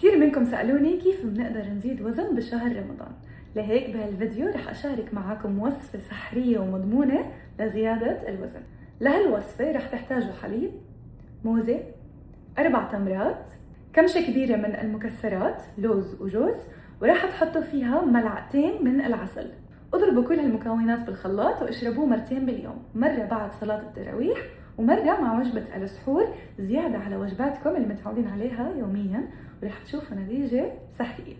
كثير منكم سألوني كيف بنقدر نزيد وزن بشهر رمضان. لهيك بهالفيديو رح أشارك معاكم وصفة سحرية ومضمونة لزيادة الوزن. لهالوصفة رح تحتاجوا حليب، موزة، 4 تمرات، كمشة كبيرة من المكسرات لوز وجوز، ورح تحطوا فيها ملعقتين من العسل. اضربوا كل هالمكونات بالخلاط واشربوه مرتين باليوم، مرة بعد صلاة التراويح ومرة مع وجبة السحور، زيادة على وجباتكم اللي متعودين عليها يوميا، ورح تشوفوا نتيجة سحرية.